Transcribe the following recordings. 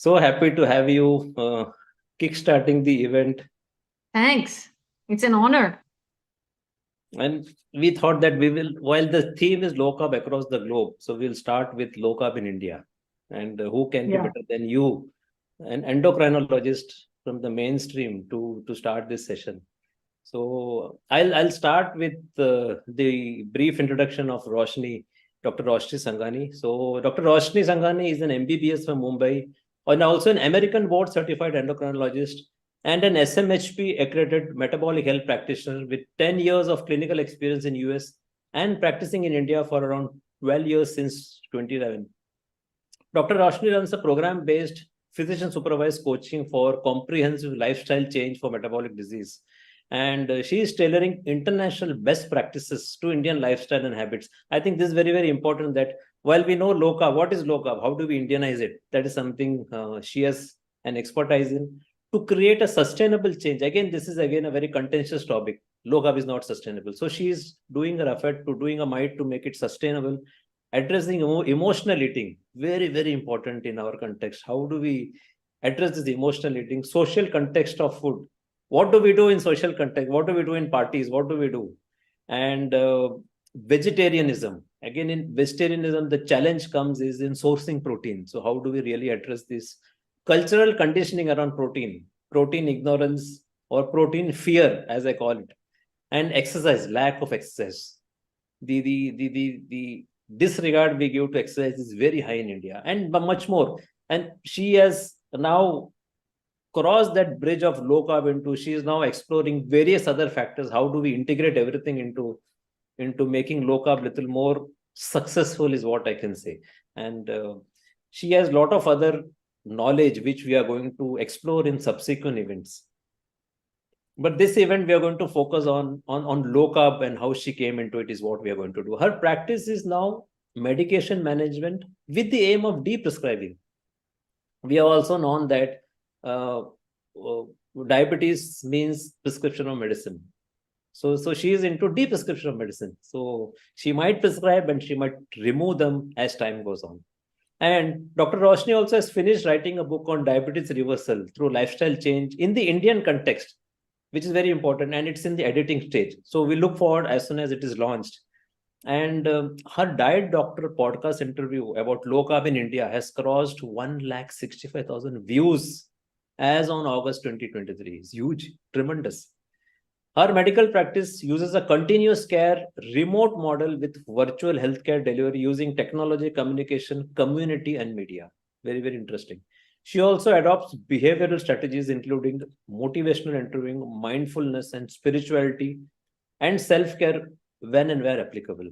So happy to have you kickstarting the event. Thanks. It's an honor. And we thought that we will, while the theme is low carb across the globe, so we'll start with low carb in India. And who can be better than you, an endocrinologist from the mainstream, to start this session. So I'll start with the brief introduction of Roshni, Dr. Roshani Sanghani. So Dr. Roshani Sanghani is an MBBS from Mumbai, and also an American board certified endocrinologist and an SMHP accredited metabolic health practitioner with 10 years of clinical experience in US and practicing in India for around 12 years since 2011. Dr. Roshni runs a program-based physician supervised coaching for comprehensive lifestyle change for metabolic disease. And she is tailoring international best practices to Indian lifestyle and habits. I think this is very, very important that while we know low carb, what is low carb? How do we Indianize it? That is something she has an expertise in to create a sustainable change. Again, this is again a very contentious topic. Low carb is not sustainable. So she is doing her effort to doing a might to make it sustainable, addressing emotional eating. Very, very important in our context. How do we address this emotional eating? Social context of food. What do we do in social context? What do we do in parties? What do we do? And vegetarianism. Again, in vegetarianism, the challenge comes is in sourcing protein. So how do we really address this? Cultural conditioning around protein, protein ignorance or protein fear, as I call it, and exercise, lack of exercise. The disregard we give to exercise is very high in India, and much more. And she has now crossed that bridge of low carb into, she is now exploring various other factors. How do we integrate everything into making low carb little more successful is what I can say. And she has a lot of other knowledge which we are going to explore in subsequent events. But this event we are going to focus on low carb, and how she came into it is what we are going to do. Her practice is now medication management with the aim of deprescribing. We have also known that diabetes means prescription of medicine. So she is into deprescription of medicine. So she might prescribe and she might remove them as time goes on. And Dr. Roshni also has finished writing a book on diabetes reversal through lifestyle change in the Indian context, which is very important, and it's in the editing stage. So we look forward as soon as it is launched. And her Diet Doctor podcast interview about low carb in India has crossed 165,000 views as on August 2023. It's huge, tremendous. Her medical practice uses a continuous care remote model with virtual healthcare delivery using technology, communication, community, and media. Very, very interesting. She also adopts behavioral strategies, including motivational interviewing, mindfulness, and spirituality, and self-care when and where applicable.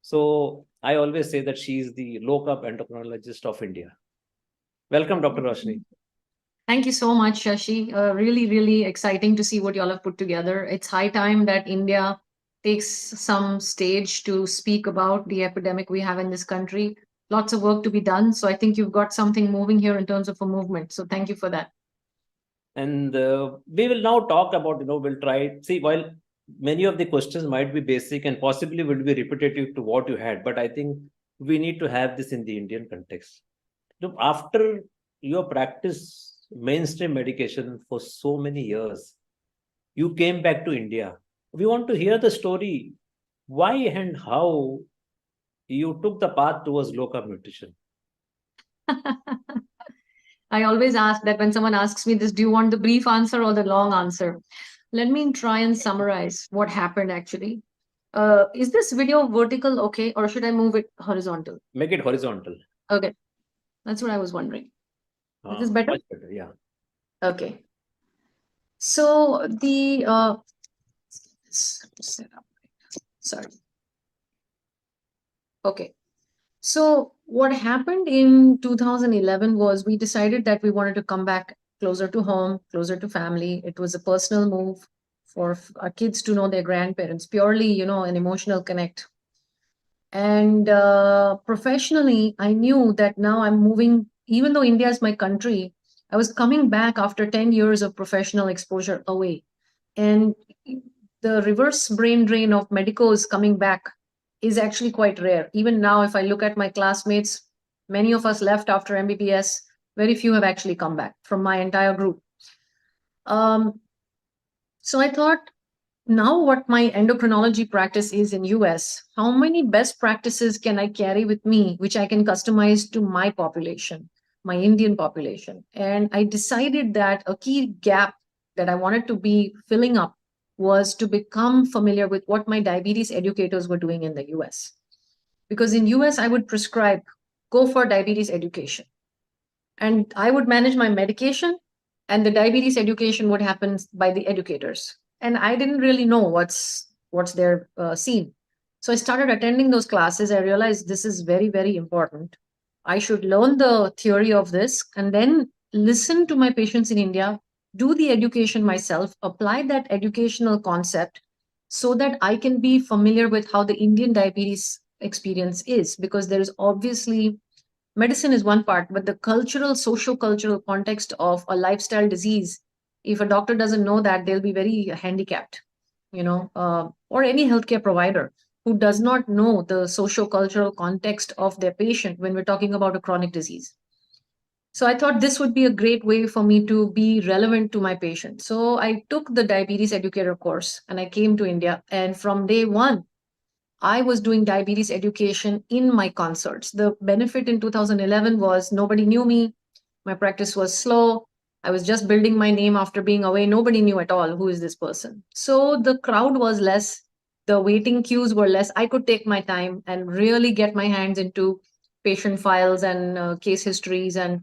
So I always say that she is the low-carb endocrinologist of India. Welcome, Dr. Roshni. Thank you so much, Shashi. Really, really exciting to see what you all have put together. It's high time that India takes some stage to speak about the epidemic we have in this country. Lots of work to be done. So I think you've got something moving here in terms of a movement. So thank you for that. And we will now talk about, we'll try, see, while many of the questions might be basic and possibly will be repetitive to what you had, but I think we need to have this in the Indian context. After your practice mainstream medication for so many years, you came back to India. We want to hear the story, why and how you took the path towards low carb nutrition. I always ask that when someone asks me this, do you want the brief answer or the long answer? Let me try and summarize what happened actually. Is this video vertical okay, or should I move it horizontal? Make it horizontal. Okay. That's what I was wondering. Is this better? Much better, yeah. Okay. So the sorry. Okay. So what happened in 2011 was we decided that we wanted to come back closer to home, closer to family. It was a personal move for our kids to know their grandparents, purely, an emotional connect. And professionally, I knew that now I'm moving, even though India is my country, I was coming back after 10 years of professional exposure away. And the reverse brain drain of medicos coming back is actually quite rare. Even now, if I look at my classmates, many of us left after MBBS. Very few have actually come back from my entire group. So I thought, now what my endocrinology practice is in US, how many best practices can I carry with me, which I can customize to my population, my Indian population? And I decided that a key gap that I wanted to be filling up was to become familiar with what my diabetes educators were doing in the US. Because in US, I would prescribe, go for diabetes education. And I would manage my medication, and the diabetes education would happen by the educators. And I didn't really know what's their scene. So I started attending those classes. I realized this is very, very important. I should learn the theory of this and then listen to my patients in India, do the education myself, apply that educational concept so that I can be familiar with how the Indian diabetes experience is, because there is obviously medicine is one part, but the cultural, socio-cultural context of a lifestyle disease, if a doctor doesn't know that, they'll be very handicapped, or any healthcare provider who does not know the socio-cultural context of their patient when we're talking about a chronic disease. So I thought this would be a great way for me to be relevant to my patient. So I took the diabetes educator course and I came to India. And from day one, I was doing diabetes education in my concerts. The benefit in 2011 was nobody knew me. My practice was slow. I was just building my name after being away. Nobody knew at all who is this person. So the crowd was less. The waiting queues were less. I could take my time and really get my hands into patient files and case histories and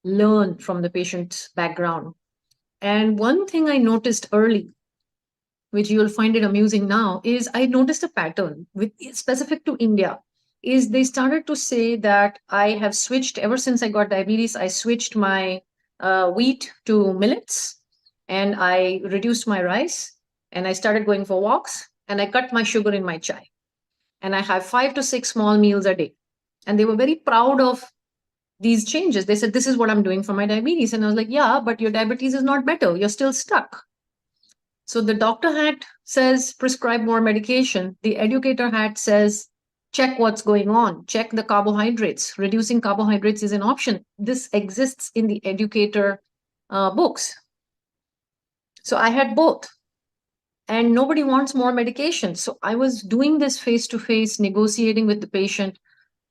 learn from the patient's background. And one thing I noticed early, which you'll find it amusing now, is I noticed a pattern with specific to India. Is they started to say that I have switched ever since I got diabetes. I switched my wheat to millets, and I reduced my rice, and I started going for walks, and I cut my sugar in my chai, and I have 5 to 6 small meals a day. And they were very proud of these changes. They said, this is what I'm doing for my diabetes. And I was like, yeah, but your diabetes is not better. You're still stuck. So the doctor hat says prescribe more medication. The educator hat says check what's going on, check the carbohydrates. Reducing carbohydrates is an option. This exists in the educator books. So I had both. And nobody wants more medication. So I was doing this face-to-face, negotiating with the patient.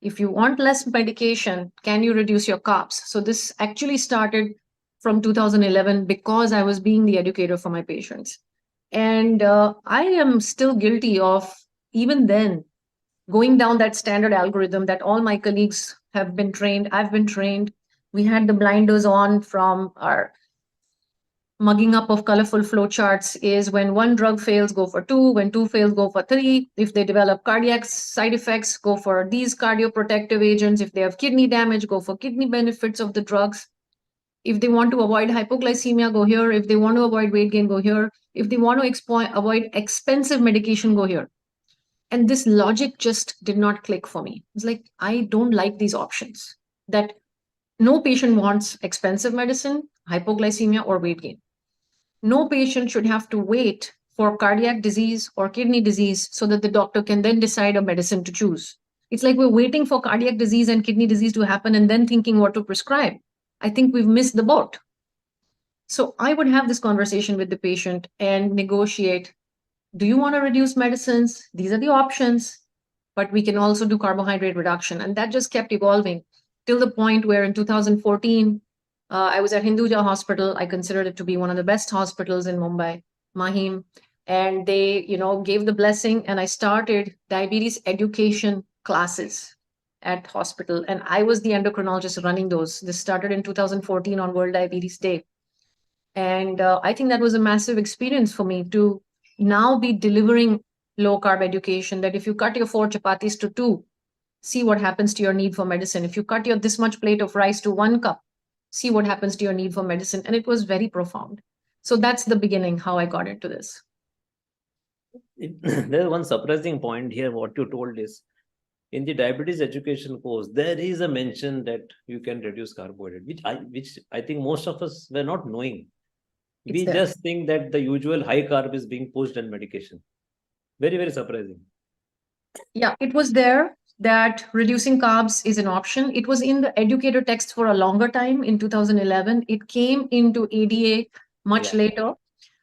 If you want less medication, can you reduce your carbs? So this actually started from 2011 because I was being the educator for my patients. And I am still guilty of, even then, going down that standard algorithm that all my colleagues have been trained. I've been trained. We had the blinders on from our mugging up of colorful flowcharts. Is when one drug fails, go for 2. When 2 fails, go for 3. If they develop cardiac side effects, go for these cardioprotective agents. If they have kidney damage, go for kidney benefits of the drugs. If they want to avoid hypoglycemia, go here. If they want to avoid weight gain, go here. If they want to avoid expensive medication, go here. And this logic just did not click for me. It's like, I don't like these options. That no patient wants expensive medicine, hypoglycemia, or weight gain. No patient should have to wait for cardiac disease or kidney disease so that the doctor can then decide a medicine to choose. It's like we're waiting for cardiac disease and kidney disease to happen and then thinking what to prescribe. I think we've missed the boat. So I would have this conversation with the patient and negotiate. Do you want to reduce medicines? These are the options, but we can also do carbohydrate reduction. And that just kept evolving till the point where in 2014, I was at Hinduja Hospital. I considered it to be one of the best hospitals in Mumbai, Mahim. And they, gave the blessing, and I started diabetes education classes at hospital. And I was the endocrinologist running those. This started in 2014 on World Diabetes Day. And I think that was a massive experience for me to now be delivering low carb education, that if you cut your 4 chapatis to 2, see what happens to your need for medicine. If you cut your this much plate of rice to 1 cup, see what happens to your need for medicine. And it was very profound. So that's the beginning, how I got into this. There's one surprising point here. What you told is, in the diabetes education course, there is a mention that you can reduce carbohydrate, which I think most of us were not knowing. We just think that the usual high carb is being pushed in medication. Very, very surprising. Yeah, it was there. that reducing carbs is an option. It was in the educator text for a longer time in 2011. It came into ADA much later.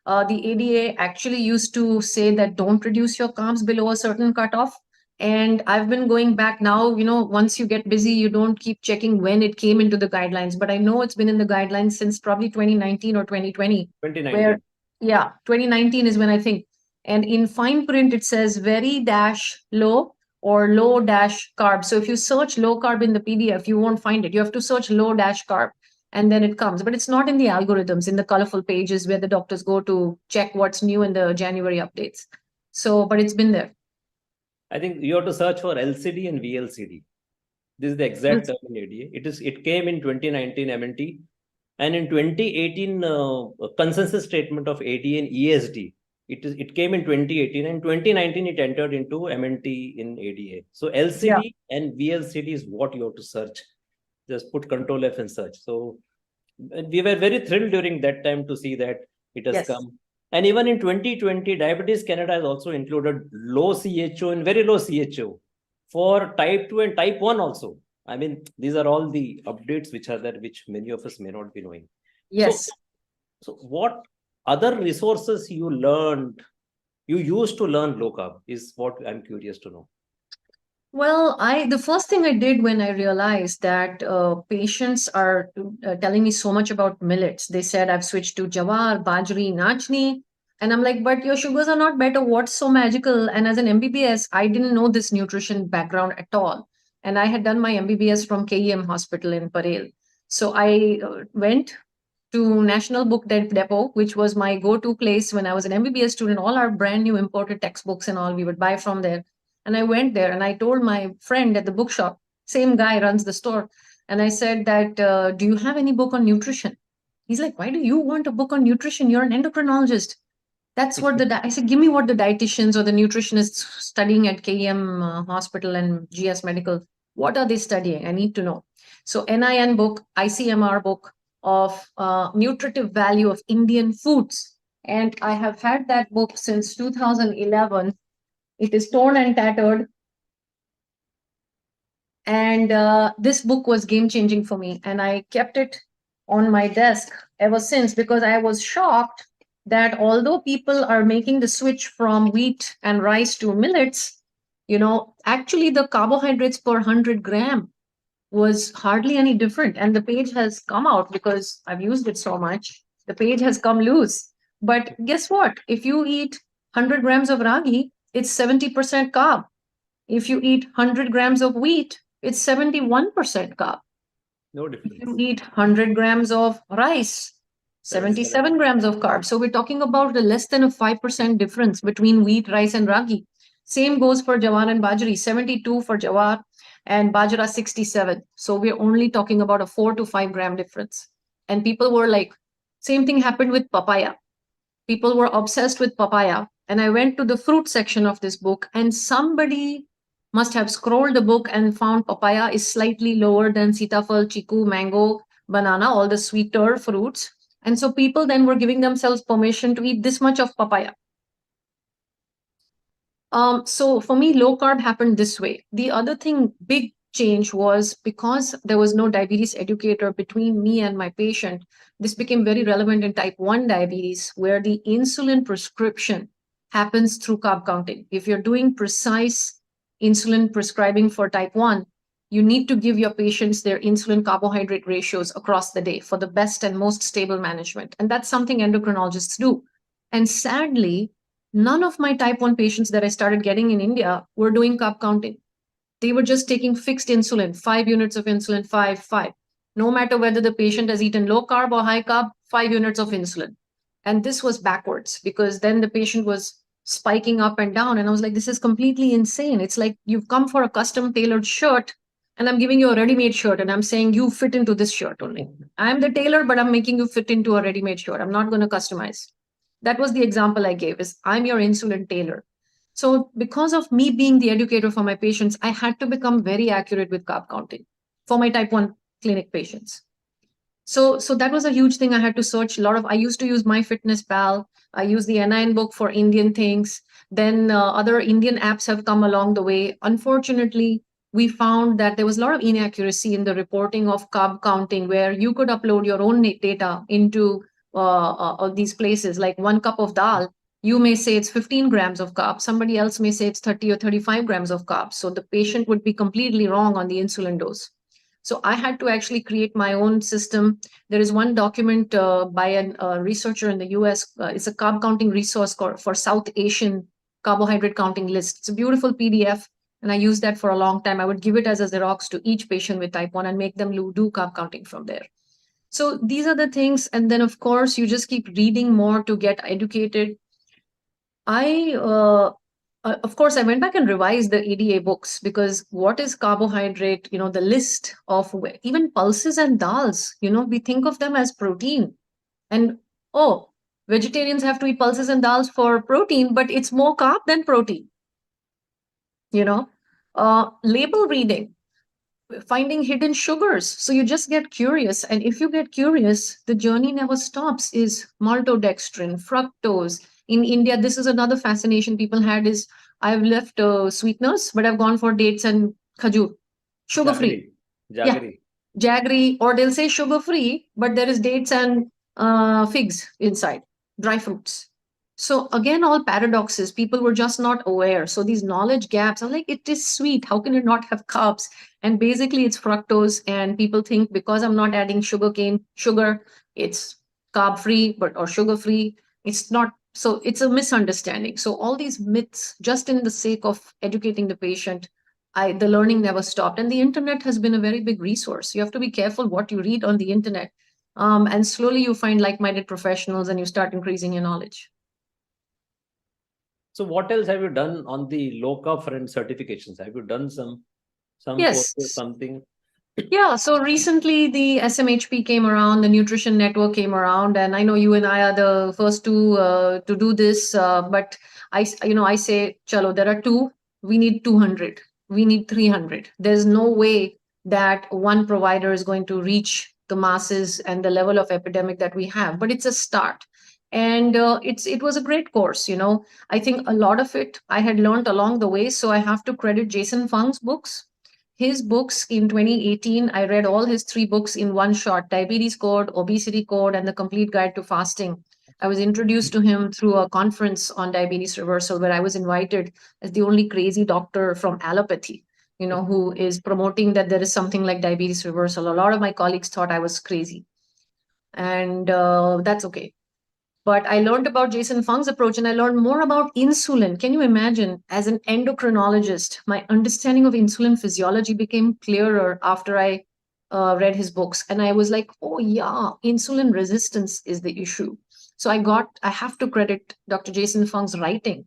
The ADA actually used to say that don't reduce your carbs below a certain cutoff. And I've been going back now, once you get busy, you don't keep checking when it came into the guidelines. But I know it's been in the guidelines since probably 2019 or 2020. 2019. 2019 is when I think. And in fine print, it says very low or low carb. So if you search low carb in the PDF, you won't find it. You have to search low carb and then it comes. But it's not in the algorithms, in the colorful pages where the doctors go to check what's new in the January updates. So, but it's been there. I think you have to search for LCD and VLCD. This is the exact term in ADA. It came in 2019 MNT, and in 2018 consensus statement of ADA and ESD. It came in 2018, and 2019 it entered into MNT in ADA. So LCD and VLCD is what you have to search. Just put Control F and search. So we were very thrilled during that time to see that it has come. And even in 2020, Diabetes Canada has also included low CHO and very low CHO for type 2 and type 1 also. I mean, these are all the updates which are there, which many of us may not be knowing. Yes. So what other resources you used to learn low carb is what I'm curious to know. Well, the first thing I did when I realized that patients are telling me so much about millets, they said, I've switched to jawar, bajri, nachni. And I'm like, but your sugars are not better. What's so magical? And as an MBBS, I didn't know this nutrition background at all. And I had done my MBBS from KEM Hospital in Parel. So I went to National Book Depot, which was my go-to place when I was an MBBS student. All our brand new imported textbooks and all we would buy from there. And I went there and I told my friend at the bookshop, same guy runs the store. And I said that, do you have any book on nutrition? He's like, why do you want a book on nutrition? You're an endocrinologist. That's what I said, give me what the dietitians or the nutritionists studying at KEM Hospital and GS Medical, what are they studying? I need to know. So NIN book, ICMR book of nutritive value of Indian foods. And I have had that book since 2011. It is torn and tattered. And this book was game-changing for me. And I kept it on my desk ever since because I was shocked that although people are making the switch from wheat and rice to millets, actually the carbohydrates per 100 gram was hardly any different. And the page has come out because I've used it so much. The page has come loose. But guess what? If you eat 100 grams of ragi, it's 70% carb. If you eat 100 grams of wheat, it's 71% carb. No difference. If you eat 100 grams of rice, 77 grams of carbs. So we're talking about less than a 5% difference between wheat, rice, and ragi. Same goes for jawar and bajri, 72 for jawar and bajra 67. So we're only talking about a 4 to 5 gram difference. And people were like, same thing happened with papaya. People were obsessed with papaya. And I went to the fruit section of this book and somebody must have scrolled the book and found papaya is slightly lower than sitafal, chiku, mango, banana, all the sweeter fruits. And so people then were giving themselves permission to eat this much of papaya. So for me, low carb happened this way. The other thing, big change was because there was no diabetes educator between me and my patient, this became very relevant in type 1 diabetes, where the insulin prescription happens through carb counting. If you're doing precise insulin prescribing for type 1, you need to give your patients their insulin carbohydrate ratios across the day for the best and most stable management. And that's something endocrinologists do. And sadly, none of my type 1 patients that I started getting in India were doing carb counting. They were just taking fixed insulin, 5 units of insulin, 5. No matter whether the patient has eaten low carb or high carb, 5 units of insulin. And this was backwards because then the patient was spiking up and down. And I was like, this is completely insane. It's like you've come for a custom tailored shirt and I'm giving you a ready-made shirt and I'm saying you fit into this shirt only. I'm the tailor, but I'm making you fit into a ready-made shirt. I'm not going to customize. That was the example I gave is I'm your insulin tailor. So because of me being the educator for my patients, I had to become very accurate with carb counting for my type 1 clinic patients. So that was a huge thing. I had to search I used to use MyFitnessPal. I use the NIN book for Indian things. Then other Indian apps have come along the way. Unfortunately, we found that there was a lot of inaccuracy in the reporting of carb counting, where you could upload your own data into these places. Like 1 cup of dal, you may say it's 15 grams of carbs. Somebody else may say it's 30 or 35 grams of carbs. So the patient would be completely wrong on the insulin dose. So I had to actually create my own system. There is one document by a researcher in the US. It's a carb counting resource for South Asian carbohydrate counting list. It's a beautiful PDF. And I used that for a long time. I would give it as a Xerox to each patient with type 1 and make them do carb counting from there. So these are the things. And then, of course, you just keep reading more to get educated. Of course, I went back and revised the EDA books, because what is carbohydrate? The list of even pulses and dals, we think of them as protein. And, oh, vegetarians have to eat pulses and dals for protein, but it's more carb than protein. Label reading, finding hidden sugars. So you just get curious. And if you get curious, the journey never stops. Is maltodextrin, fructose. In India, this is another fascination people had, is I've left sweeteners, but I've gone for dates and khajur, sugar-free. Jaggery. Yeah, jaggery, or they'll say sugar-free, but there is dates and figs inside, dry fruits. So again, all paradoxes. People were just not aware. So these knowledge gaps, I'm like, it is sweet. How can it not have carbs? And basically it's fructose. And people think because I'm not adding sugar, it's carb-free, or sugar-free. It's not. So it's a misunderstanding. So all these myths, just in the sake of educating the patient, the learning never stopped. And the internet has been a very big resource. You have to be careful what you read on the internet. And slowly you find like-minded professionals and you start increasing your knowledge. So what else have you done on the low-carb front certifications? Have you done some Yes. courses, something? Yeah, so recently the SMHP came around, the Nutrition Network came around, and I know you and I are the first to do this. But I say, chalo, there are two. We need 200. We need 300. There's no way that one provider is going to reach the masses and the level of epidemic that we have. But it's a start, and it was a great course. I think a lot of it I had learned along the way. So I have to credit Jason Fung's books. His books in 2018, I read all his 3 books in one shot: Diabetes Code, Obesity Code, and The Complete Guide to Fasting. I was introduced to him through a conference on diabetes reversal, where I was invited as the only crazy doctor from allopathy, who is promoting that there is something like diabetes reversal. A lot of my colleagues thought I was crazy, and that's okay. But I learned about Jason Fung's approach, and I learned more about insulin. Can you imagine, as an endocrinologist, my understanding of insulin physiology became clearer after I read his books. And I was like, oh yeah, insulin resistance is the issue. So I have to credit Dr. Jason Fung's writing.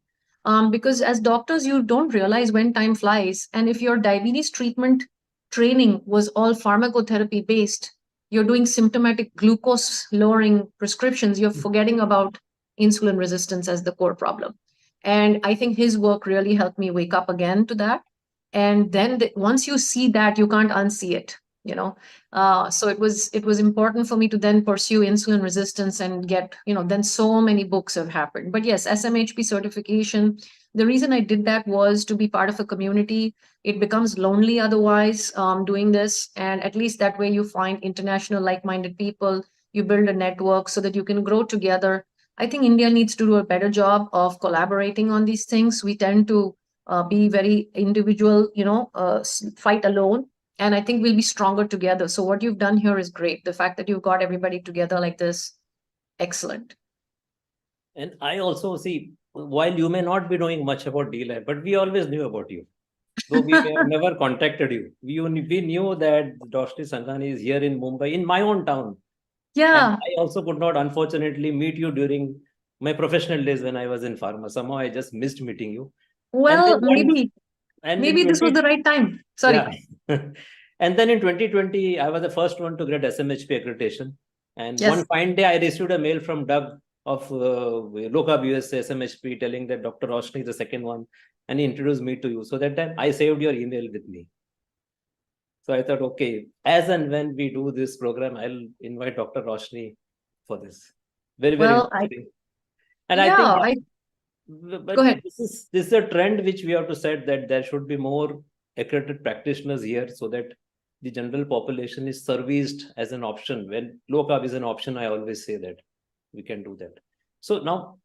Because as doctors, you don't realize when time flies. And if your diabetes treatment training was all pharmacotherapy based, you're doing symptomatic glucose lowering prescriptions, you're forgetting about insulin resistance as the core problem. And I think his work really helped me wake up again to that. And then once you see that, you can't unsee it. So it was important for me to then pursue insulin resistance and get, then so many books have happened. But yes, SMHP certification, the reason I did that was to be part of a community. It becomes lonely otherwise, doing this. And at least that way you find international like-minded people, you build a network so that you can grow together. I think India needs to do a better job of collaborating on these things. We tend to be very individual, fight alone. And I think we'll be stronger together. So what you've done here is great. The fact that you've got everybody together like this, excellent. And I also see, while you may not be knowing much about DLive, but we always knew about you. Though we have never contacted you. We knew that Roshani Sanghani is here in Mumbai, in my own town. Yeah. And I also could not, unfortunately, meet you during my professional days when I was in pharma. Somehow I just missed meeting you. Well, maybe this was the right time. Sorry. Yeah. And then in 2020, I was the first one to get SMHP accreditation. And Yes. one fine day, I received a mail from Doug of Low-Carb USA SMHP telling that Dr. Roshni is the second one. And he introduced me to you. So that time, I saved your email with me. So I thought, okay, as and when we do this program, I'll invite Dr. Roshni for this. Very, very interesting. I think, but go ahead. This is a trend which we have to set, that there should be more accredited practitioners here so that the general population is serviced as an option. When low carb is an option, I always say that we can do that. So now,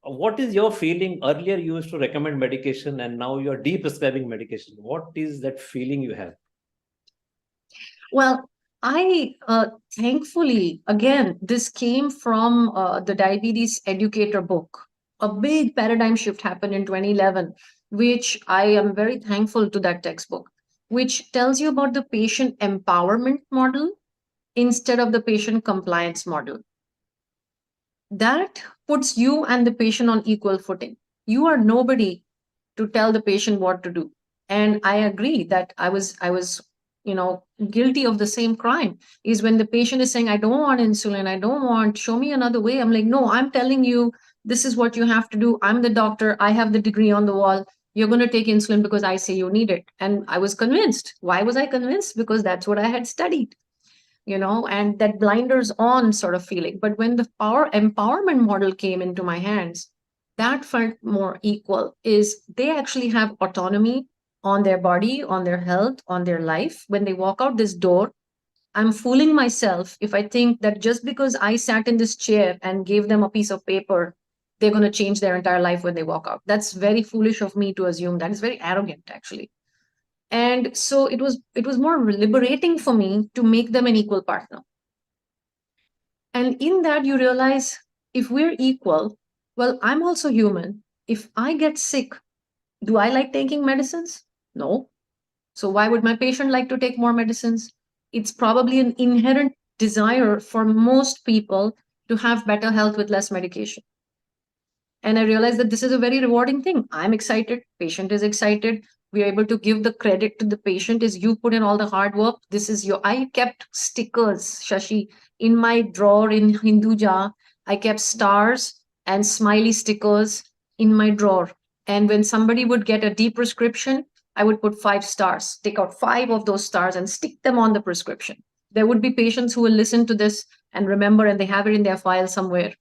what is your feeling? Earlier, you used to recommend medication, and now you're de-prescribing medication. What is that feeling you have? Well, I thankfully, again, this came from the Diabetes Educator book. A big paradigm shift happened in 2011, which I am very thankful to that textbook, which tells you about the patient empowerment model instead of the patient compliance model. That puts you and the patient on equal footing. You are nobody to tell the patient what to do. And I agree that I was guilty of the same crime. Is when the patient is saying, I don't want insulin, I don't want, show me another way. I'm like, no, I'm telling you, this is what you have to do. I'm the doctor, I have the degree on the wall. You're going to take insulin because I say you need it. And I was convinced. Why was I convinced? Because that's what I had studied, and that blinders on sort of feeling. But when the power empowerment model came into my hands, that felt more equal. Is they actually have autonomy on their body, on their health, on their life. When they walk out this door, I'm fooling myself if I think that just because I sat in this chair and gave them a piece of paper, they're going to change their entire life when they walk out. That's very foolish of me to assume. That is very arrogant, actually. And so it was more liberating for me to make them an equal partner. And in that, you realize if we're equal, well, I'm also human. If I get sick, do I like taking medicines? No. So why would my patient like to take more medicines? It's probably an inherent desire for most people to have better health with less medication. And I realized that this is a very rewarding thing. I'm excited, patient is excited. We are able to give the credit to the patient. Is you put in all the hard work. This is I kept stickers, Shashi, in my drawer in Hinduja. I kept stars and smiley stickers in my drawer. And when somebody would get a deprescription, I would put 5 stars, take out 5 of those stars and stick them on the prescription. There would be patients who will listen to this and remember, and they have it in their file somewhere.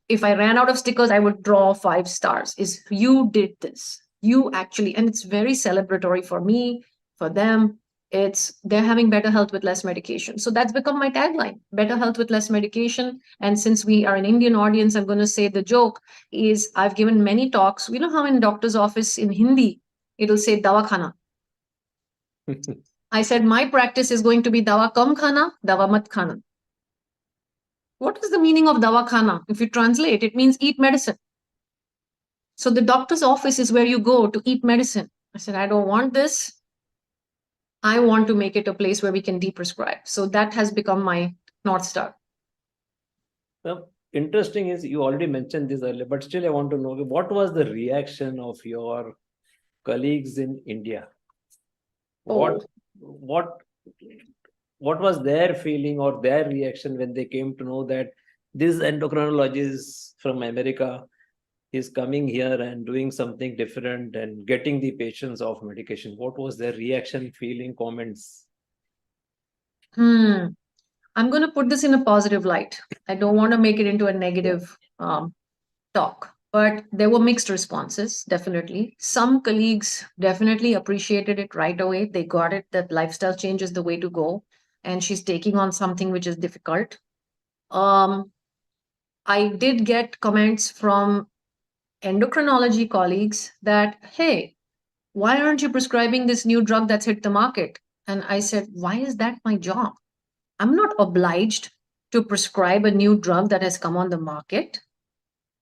If I ran out of stickers, I would draw 5 stars. Is you did this. You actually, and it's very celebratory for me, for them. They're having better health with less medication. So that's become my tagline, better health with less medication. And since we are an Indian audience, I'm going to say the joke is I've given many talks. You know how in doctor's office in Hindi, it'll say dawa khana. I said, my practice is going to be dawa kam khana, dawa mat khana. What is the meaning of dawa khana? If you translate, it means eat medicine. So the doctor's office is where you go to eat medicine. I said, I don't want this. I want to make it a place where we can deprescribe. So that has become my North Star. Well, interesting is you already mentioned this earlier, but still I want to know what was the reaction of your colleagues in India? Oh. What was their feeling or their reaction when they came to know that this endocrinologist from America is coming here and doing something different and getting the patients off medication? What was their reaction, feeling, comments? I'm going to put this in a positive light. I don't want to make it into a negative talk, but there were mixed responses, definitely. Some colleagues definitely appreciated it right away. They got it that lifestyle change is the way to go, and she's taking on something which is difficult. I did get comments from endocrinology colleagues that, hey, why aren't you prescribing this new drug that's hit the market? And I said, why is that my job? I'm not obliged to prescribe a new drug that has come on the market.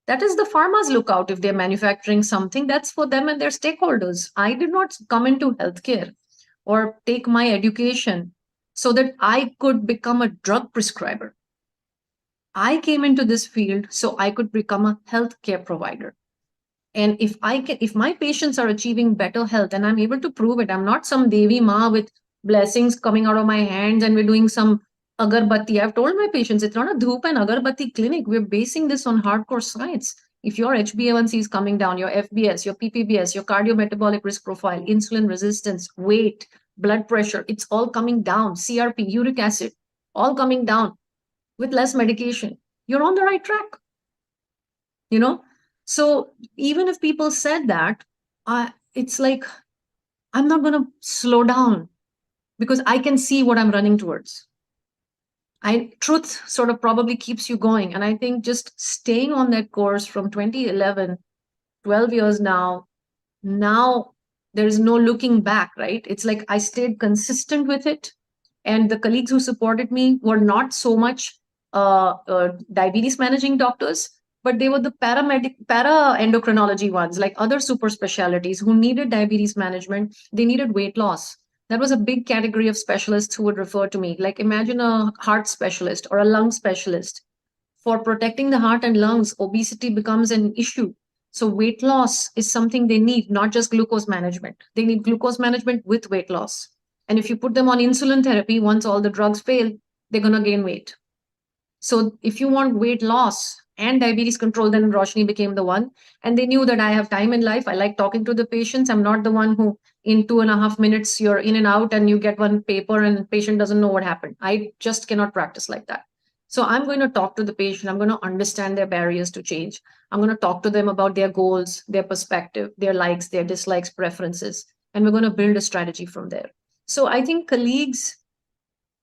That is the pharma's lookout. If they're manufacturing something, that's for them and their stakeholders. I did not come into healthcare or take my education so that I could become a drug prescriber. I came into this field so I could become a healthcare provider. And if my patients are achieving better health and I'm able to prove it, I'm not some Devi Ma with blessings coming out of my hands and we're doing some agarbatti. I've told my patients it's not a dhoop and agarbatti clinic. We're basing this on hardcore science. If your HbA1c is coming down, your FBS, your PPBS, your cardiometabolic risk profile, insulin resistance, weight, blood pressure, it's all coming down. CRP, uric acid, all coming down with less medication. You're on the right track. So even if people said that, it's like I'm not going to slow down because I can see what I'm running towards. Truth sort of probably keeps you going. And I think just staying on that course from 2011, 12 years now there is no looking back, right? It's like I stayed consistent with it. And the colleagues who supported me were not so much diabetes managing doctors, but they were the para endocrinology ones, like other super specialties who needed diabetes management. They needed weight loss. That was a big category of specialists who would refer to me. Like imagine a heart specialist or a lung specialist. For protecting the heart and lungs, obesity becomes an issue. So weight loss is something they need, not just glucose management. They need glucose management with weight loss. And if you put them on insulin therapy, once all the drugs fail, they're going to gain weight. So if you want weight loss and diabetes control, then Roshni became the one. And they knew that I have time in life. I like talking to the patients. I'm not the one who in 2.5 minutes, you're in and out and you get one paper and patient doesn't know what happened. I just cannot practice like that. So I'm going to talk to the patient. I'm going to understand their barriers to change. I'm going to talk to them about their goals, their perspective, their likes, their dislikes, preferences. And we're going to build a strategy from there. So I think colleagues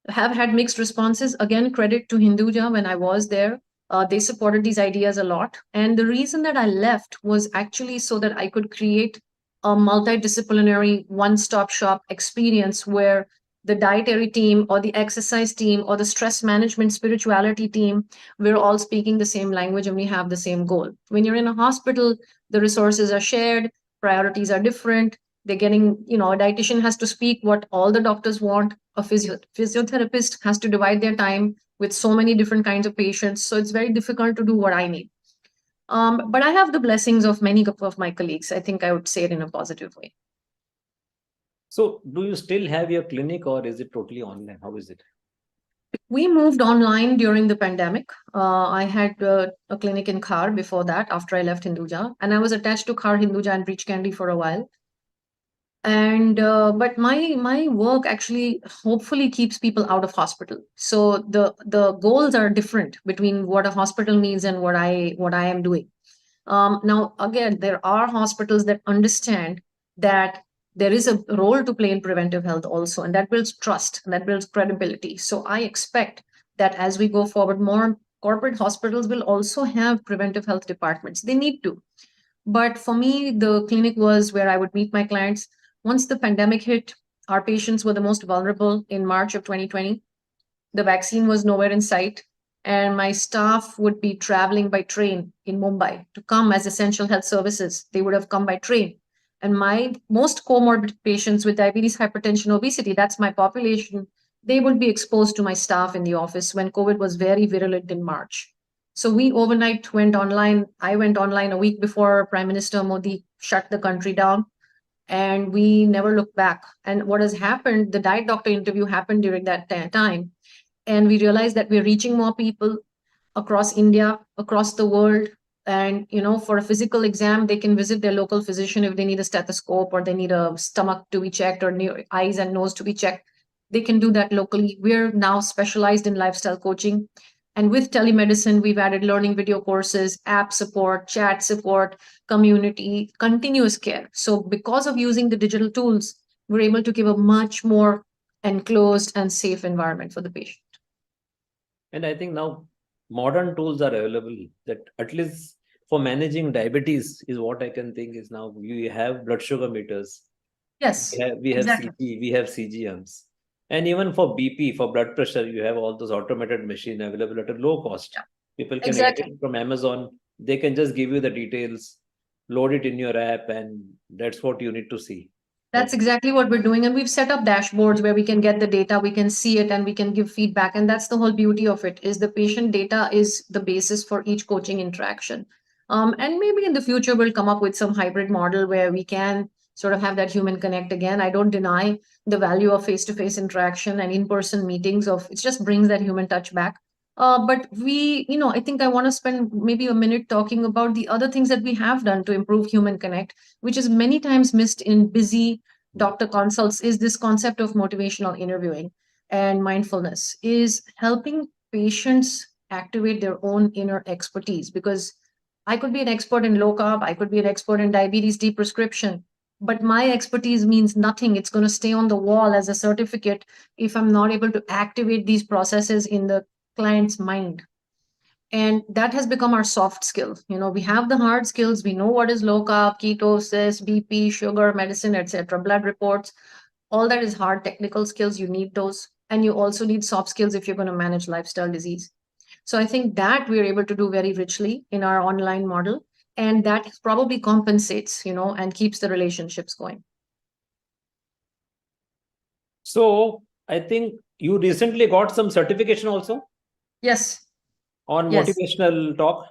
have had mixed responses. Again, credit to Hinduja when I was there. They supported these ideas a lot. And the reason that I left was actually so that I could create a multidisciplinary one-stop shop experience where the dietary team or the exercise team or the stress management spirituality team, we're all speaking the same language and we have the same goal. When you're in a hospital, the resources are shared, priorities are different. They're getting, a dietitian has to speak what all the doctors want. A physiotherapist has to divide their time with so many different kinds of patients. So it's very difficult to do what I need. But I have the blessings of many of my colleagues. I think I would say it in a positive way. So do you still have your clinic or is it totally online? How is it? We moved online during the pandemic. I had a clinic in Khar before that, after I left Hinduja. And I was attached to Khar, Hinduja, and Breach Candy for a while. And but my work actually hopefully keeps people out of hospital. So the goals are different between what a hospital needs and what I am doing. Now again, there are hospitals that understand that there is a role to play in preventive health also, and that builds trust and that builds credibility. So I expect that as we go forward, more corporate hospitals will also have preventive health departments. They need to. But for me, the clinic was where I would meet my clients. Once the pandemic hit, our patients were the most vulnerable in March of 2020. The vaccine was nowhere in sight. And my staff would be traveling by train in Mumbai to come as essential health services. They would have come by train. And my most comorbid patients with diabetes, hypertension, obesity, that's my population, they would be exposed to my staff in the office when COVID was very virulent in March. So we overnight went online. I went online a week before Prime Minister Modi shut the country down, and we never looked back. And what has happened, the diet doctor interview happened during that time. And we realized that we're reaching more people across India, across the world. And, for a physical exam, they can visit their local physician if they need a stethoscope or they need a stomach to be checked or eyes and nose to be checked. They can do that locally. We're now specialized in lifestyle coaching. And with telemedicine, we've added learning video courses, app support, chat support, community, continuous care. So because of using the digital tools, we're able to give a much more enclosed and safe environment for the patient. And I think now modern tools are available that at least for managing diabetes is what I can think is now we have blood sugar meters. Yes, we have exactly. we have CGMs. And even for BP, for blood pressure, you have all those automated machines available at a low cost. Yeah. People can Exactly. get it from Amazon. They can just give you the details, load it in your app, and that's what you need to see. That's exactly what we're doing. And we've set up dashboards where we can get the data, we can see it, and we can give feedback. And that's the whole beauty of it, is the patient data is the basis for each coaching interaction. And maybe in the future, we'll come up with some hybrid model where we can sort of have that human connect again. I don't deny the value of face-to-face interaction and in-person meetings. It just brings that human touch back. But I think I want to spend maybe a minute talking about the other things that we have done to improve human connect, which is many times missed in busy doctor consults, is this concept of motivational interviewing and mindfulness, is helping patients activate their own inner expertise. Because I could be an expert in low carb, I could be an expert in diabetes deprescription, but my expertise means nothing. It's going to stay on the wall as a certificate if I'm not able to activate these processes in the client's mind. And that has become our soft skill. We have the hard skills. We know what is low carb, ketosis, BP, sugar, medicine, etc., blood reports. All that is hard technical skills. You need those. And you also need soft skills if you're going to manage lifestyle disease. So I think that we're able to do very richly in our online model. And that probably compensates, and keeps the relationships going. So I think you recently got some certification also? Yes. On Yes. motivational talk?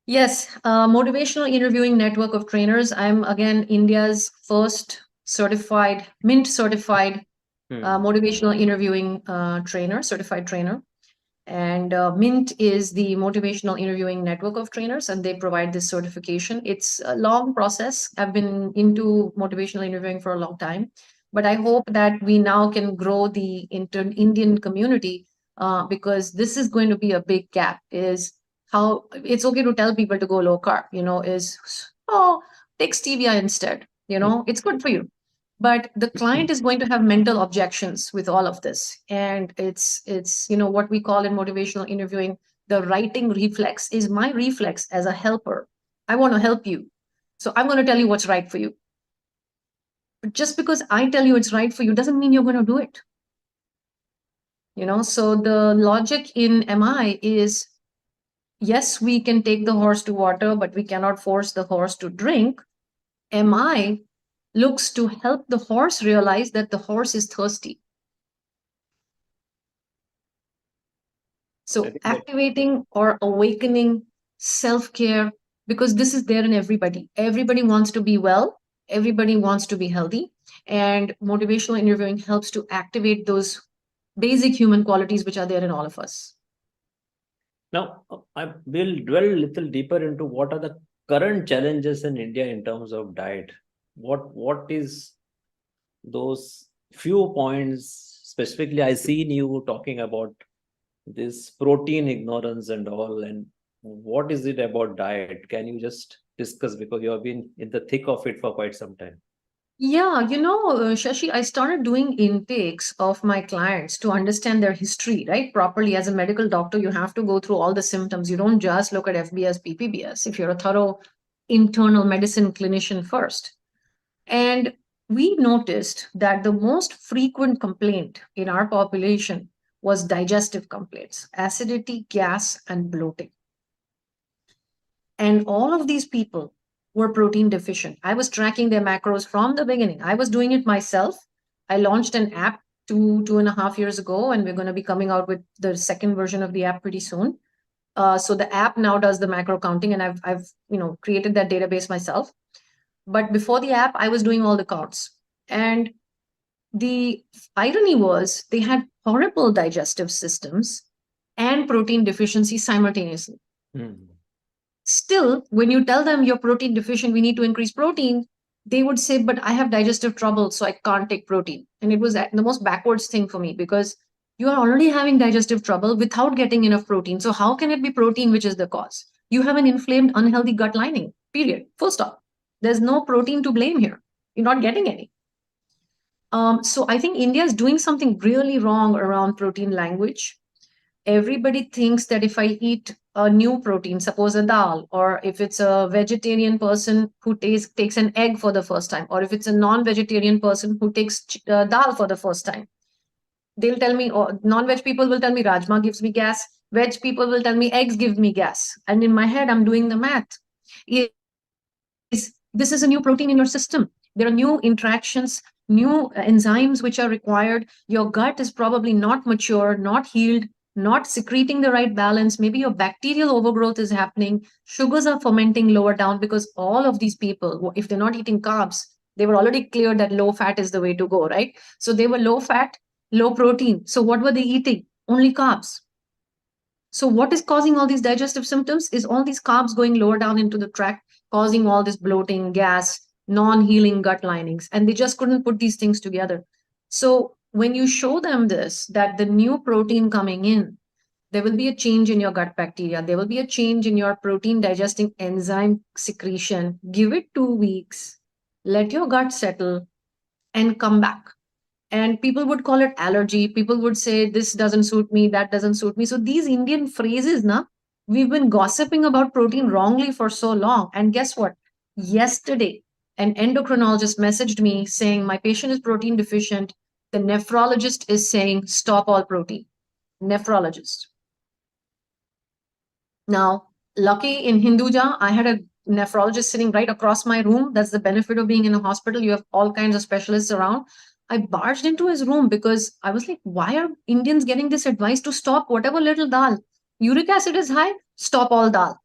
Yes. Motivational interviewing network of trainers. I'm again India's first certified, Mint certified motivational interviewing certified trainer. And Mint is the motivational interviewing network of trainers, and they provide this certification. It's a long process. I've been into motivational interviewing for a long time, but I hope that we now can grow the Indian community, because this is going to be a big gap. Is how it's okay to tell people to go low carb, take stevia instead, it's good for you. But the client is going to have mental objections with all of this. And it's what we call in motivational interviewing, the writing reflex is my reflex as a helper. I want to help you. So I'm going to tell you what's right for you. But just because I tell you it's right for you doesn't mean you're going to do it. So the logic in MI is, yes, we can take the horse to water, but we cannot force the horse to drink. MI looks to help the horse realize that the horse is thirsty. So activating or awakening self-care, because this is there in everybody. Everybody wants to be well. Everybody wants to be healthy. And motivational interviewing helps to activate those basic human qualities which are there in all of us. Now, I will dwell a little deeper into what are the current challenges in India in terms of diet. What is those few points specifically? I seen you talking about this protein ignorance and all, and what is it about diet? Can you just discuss, because you have been in the thick of it for quite some time? Yeah, Shashi, I started doing intakes of my clients to understand their history, right? Properly. As a medical doctor, you have to go through all the symptoms. You don't just look at FBS, PPBS if you're a thorough internal medicine clinician first. And we noticed that the most frequent complaint in our population was digestive complaints, acidity, gas, and bloating. And all of these people were protein deficient. I was tracking their macros from the beginning. I was doing it myself. I launched an app 2.5 years ago, and we're going to be coming out with the second version of the app pretty soon. So the app now does the macro counting, and I've created that database myself. But before the app, I was doing all the counts. And the irony was they had horrible digestive systems and protein deficiency simultaneously. Still, when you tell them you're protein deficient, we need to increase protein, they would say, but I have digestive trouble, so I can't take protein. And it was the most backwards thing for me, because you are already having digestive trouble without getting enough protein. So how can it be protein which is the cause? You have an inflamed, unhealthy gut lining, period. Full stop. There's no protein to blame here. You're not getting any. So I think India is doing something really wrong around protein language. Everybody thinks that if I eat a new protein, suppose a dal, or if it's a vegetarian person who takes an egg for the first time, or if it's a non-vegetarian person who takes dal for the first time, they'll tell me, or non-veg people will tell me rajma gives me gas, veg people will tell me eggs give me gas. And in my head, I'm doing the math. This is a new protein in your system. There are new interactions, new enzymes which are required. Your gut is probably not mature, not healed, not secreting the right balance. Maybe your bacterial overgrowth is happening. Sugars are fermenting lower down, because all of these people, if they're not eating carbs, they were already clear that low fat is the way to go, right? So they were low fat, low protein. So what were they eating? Only carbs. So what is causing all these digestive symptoms is all these carbs going lower down into the tract, causing all this bloating, gas, non-healing gut linings. And they just couldn't put these things together. So when you show them this, that the new protein coming in, there will be a change in your gut bacteria. There will be a change in your protein digesting enzyme secretion. Give it 2 weeks. let your gut settle, and come back. And people would call it allergy. People would say, this doesn't suit me, that doesn't suit me. So these Indian phrases, we've been gossiping about protein wrongly for so long. And guess what? Yesterday, an endocrinologist messaged me saying, my patient is protein deficient. The nephrologist is saying, stop all protein. Nephrologist. Now, lucky in Hinduja, I had a nephrologist sitting right across my room. That's the benefit of being in a hospital. You have all kinds of specialists around. I barged into his room because I was like, why are Indians getting this advice to stop whatever little dal? Uric acid is high, stop all dal.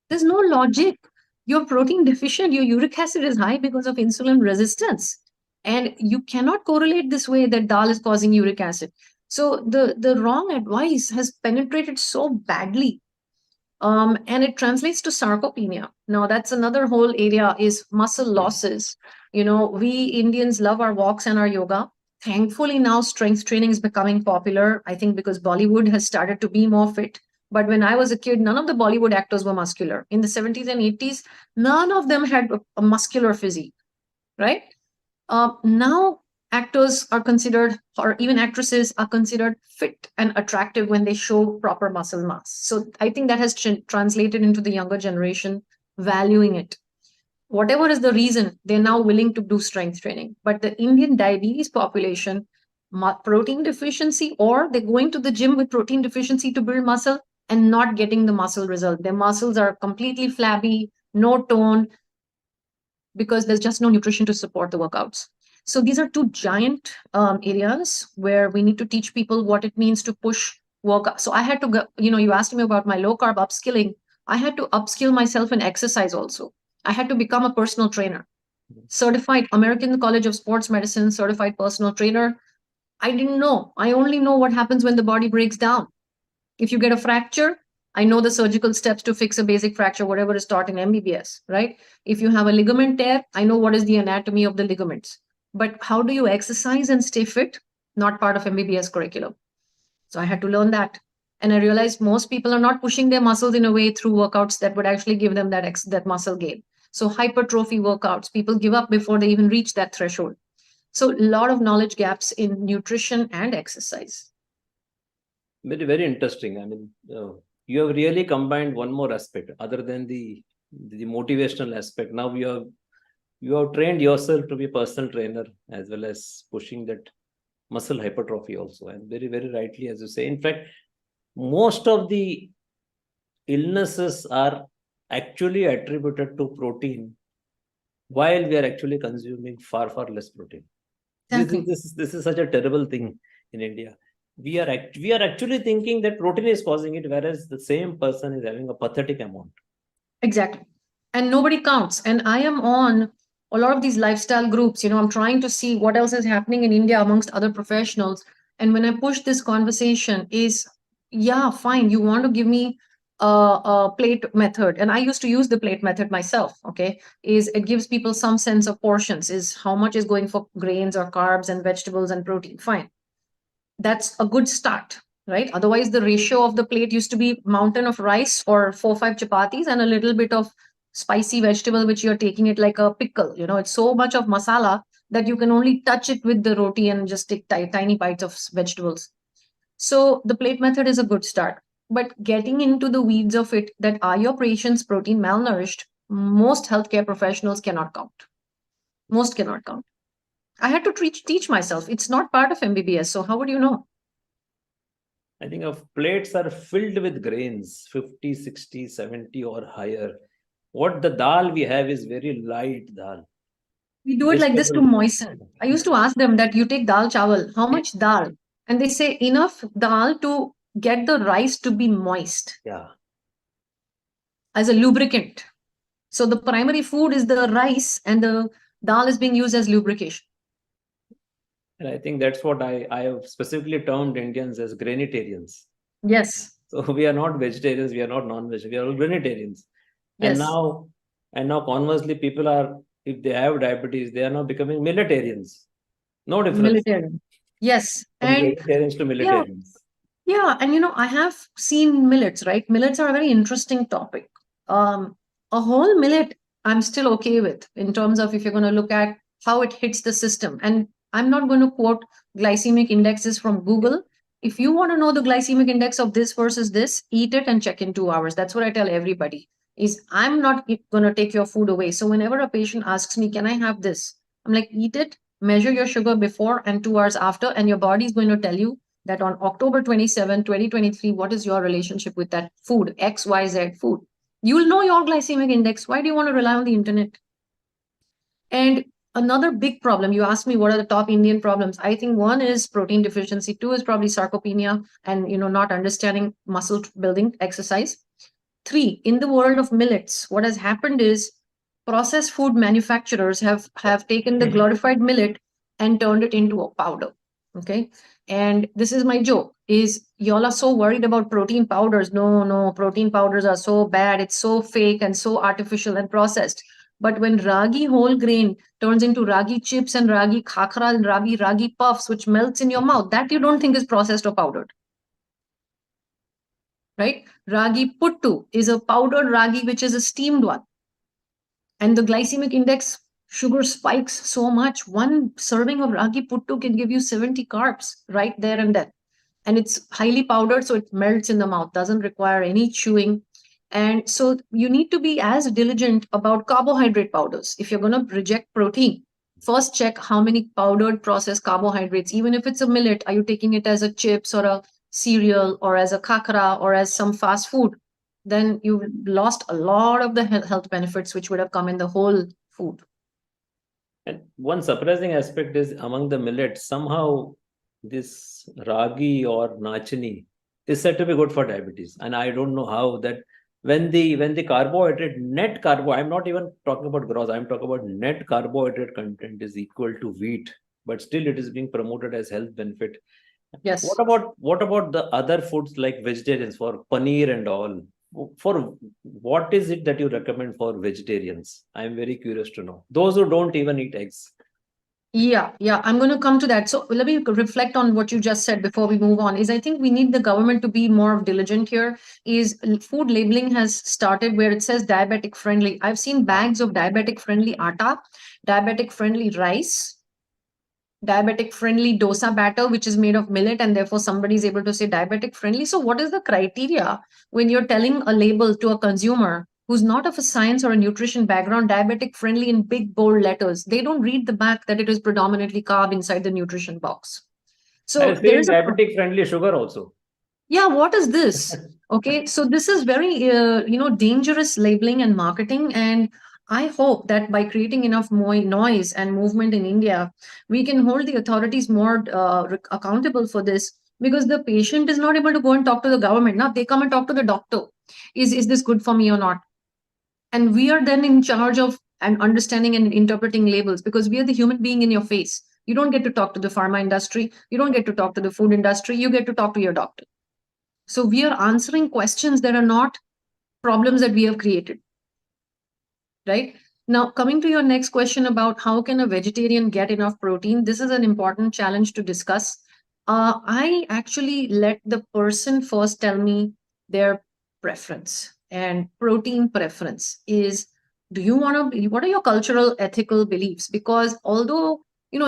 There's no logic. You're protein deficient, your uric acid is high because of insulin resistance. And you cannot correlate this way that dal is causing uric acid. So the wrong advice has penetrated so badly. And it translates to sarcopenia. Now, that's another whole area is muscle losses. We Indians love our walks and our yoga. Thankfully, now strength training is becoming popular, I think, because Bollywood has started to be more fit. But when I was a kid, none of the Bollywood actors were muscular. In the 70s and 80s, none of them had a muscular physique, right? Now, actors are considered, or even actresses are considered fit and attractive when they show proper muscle mass. So I think that has translated into the younger generation valuing it. Whatever is the reason, they're now willing to do strength training. But the Indian diabetes population, protein deficiency, or they're going to the gym with protein deficiency to build muscle and not getting the muscle result. Their muscles are completely flabby, no tone, because there's just no nutrition to support the workouts. So these are two giant areas where we need to teach people what it means to push workout. So I had to go, you asked me about my low carb upskilling. I had to upskill myself in exercise also. I had to become a personal trainer, certified American College of Sports Medicine, certified personal trainer. I didn't know. I only know what happens when the body breaks down. If you get a fracture, I know the surgical steps to fix a basic fracture, whatever is taught in MBBS, right? If you have a ligament tear, I know what is the anatomy of the ligaments. But how do you exercise and stay fit? Not part of MBBS curriculum. So I had to learn that. And I realized most people are not pushing their muscles in a way through workouts that would actually give them that muscle gain. So hypertrophy workouts, people give up before they even reach that threshold. So a lot of knowledge gaps in nutrition and exercise. Very, very interesting. I mean, you have really combined one more aspect other than the motivational aspect. Now you have trained yourself to be a personal trainer as well as pushing that muscle hypertrophy also. And very, very rightly, as you say, in fact, most of the illnesses are actually attributed to protein, while we are actually consuming far, far less protein. This is such a terrible thing in India. We are actually thinking that protein is causing it, whereas the same person is having a pathetic amount. Exactly. And nobody counts. And I am on a lot of these lifestyle groups. I'm trying to see what else is happening in India amongst other professionals. And when I push this conversation is, yeah, fine, you want to give me a plate method. And I used to use the plate method myself, okay, is it gives people some sense of portions, is how much is going for grains or carbs and vegetables and protein. Fine. That's a good start, right? Otherwise, the ratio of the plate used to be mountain of rice or 4-5 chapatis and a little bit of spicy vegetable, which you're taking it like a pickle. It's so much of masala that you can only touch it with the roti and just take tiny bites of vegetables. So the plate method is a good start. But getting into the weeds of it, that are your patients protein malnourished, most healthcare professionals cannot count. Most cannot count. I had to teach myself. It's not part of MBBS. So how would you know? I think of plates are filled with grains, 50, 60, 70 or higher. What the dal we have is very light dal. We do it like this to moisten. I used to ask them that you take dal chawal, how much dal? And they say enough dal to get the rice to be moist. Yeah. As a lubricant. So the primary food is the rice and the dal is being used as lubrication. And I think that's what I have specifically termed Indians as grainitarians. Yes. So we are not vegetarians, we are not non-vegetarians, we are all grainitarians. Yes. And now conversely, people are, if they have diabetes, they are now becoming milletarians. No difference. Milletarian. Yes. From vegetarians to milletarians. Yeah. And I have seen millets, right? Millets are a very interesting topic. A whole millet, I'm still okay with in terms of if you're going to look at how it hits the system. And I'm not going to quote glycemic indexes from Google. If you want to know the glycemic index of this versus this, eat it and check in 2 hours. That's what I tell everybody is I'm not going to take your food away. So whenever a patient asks me, can I have this? I'm like, eat it, measure your sugar before and 2 hours after, and your body is going to tell you that on October 27, 2023, what is your relationship with that food, XYZ food. You'll know your glycemic index. Why do you want to rely on the internet? And another big problem, you asked me what are the top Indian problems. I think one is protein deficiency, two is probably sarcopenia and not understanding muscle building exercise. Three, in the world of millets, what has happened is processed food manufacturers have taken the glorified millet and turned it into a powder. Okay. And this is my joke is y'all are so worried about protein powders. No, protein powders are so bad. It's so fake and so artificial and processed. But when ragi whole grain turns into ragi chips and ragi khakra and ragi puffs, which melts in your mouth, that you don't think is processed or powdered. Right? Ragi puttu is a powdered ragi, which is a steamed one. And the glycemic index sugar spikes so much. One serving of ragi puttu can give you 70 carbs right there and then. And it's highly powdered, so it melts in the mouth, doesn't require any chewing. And so you need to be as diligent about carbohydrate powders. If you're going to reject protein, first check how many powdered processed carbohydrates, even if it's a millet, are you taking it as a chips or a cereal or as a kakra or as some fast food? Then you've lost a lot of the health benefits which would have come in the whole food. And one surprising aspect is among the millets, somehow this ragi or nachni is said to be good for diabetes. And I don't know how that when the carbohydrate, net carbo, I'm not even talking about gross, I'm talking about net carbohydrate content is equal to wheat, but still it is being promoted as health benefit. Yes. What about the other foods like vegetarians for paneer and all? For what is it that you recommend for vegetarians? I'm very curious to know. Those who don't even eat eggs. Yeah, I'm going to come to that. So let me reflect on what you just said before we move on. Is I think we need the government to be more diligent here. Is food labeling has started where it says diabetic friendly. I've seen bags of diabetic friendly atta, diabetic friendly rice, diabetic friendly dosa batter, which is made of millet, and therefore somebody is able to say diabetic friendly. So what is the criteria when you're telling a label to a consumer who's not of a science or a nutrition background, diabetic friendly in big bold letters? They don't read the back that it is predominantly carb inside the nutrition box. So there is diabetic friendly sugar also. Yeah, what is this? Okay, so this is very dangerous labeling and marketing, and I hope that by creating enough more noise and movement in India, we can hold the authorities more accountable for this, because the patient is not able to go and talk to the government. Now they come and talk to the doctor. Is this good for me or not? And we are then in charge of and understanding and interpreting labels, because we are the human being in your face. You don't get to talk to the pharma industry. You don't get to talk to the food industry. You get to talk to your doctor. So we are answering questions that are not problems that we have created. Right? Now, coming to your next question about how can a vegetarian get enough protein, this is an important challenge to discuss. I actually let the person first tell me their preference, and protein preference is, do you want to, what are your cultural, ethical beliefs? Because although, in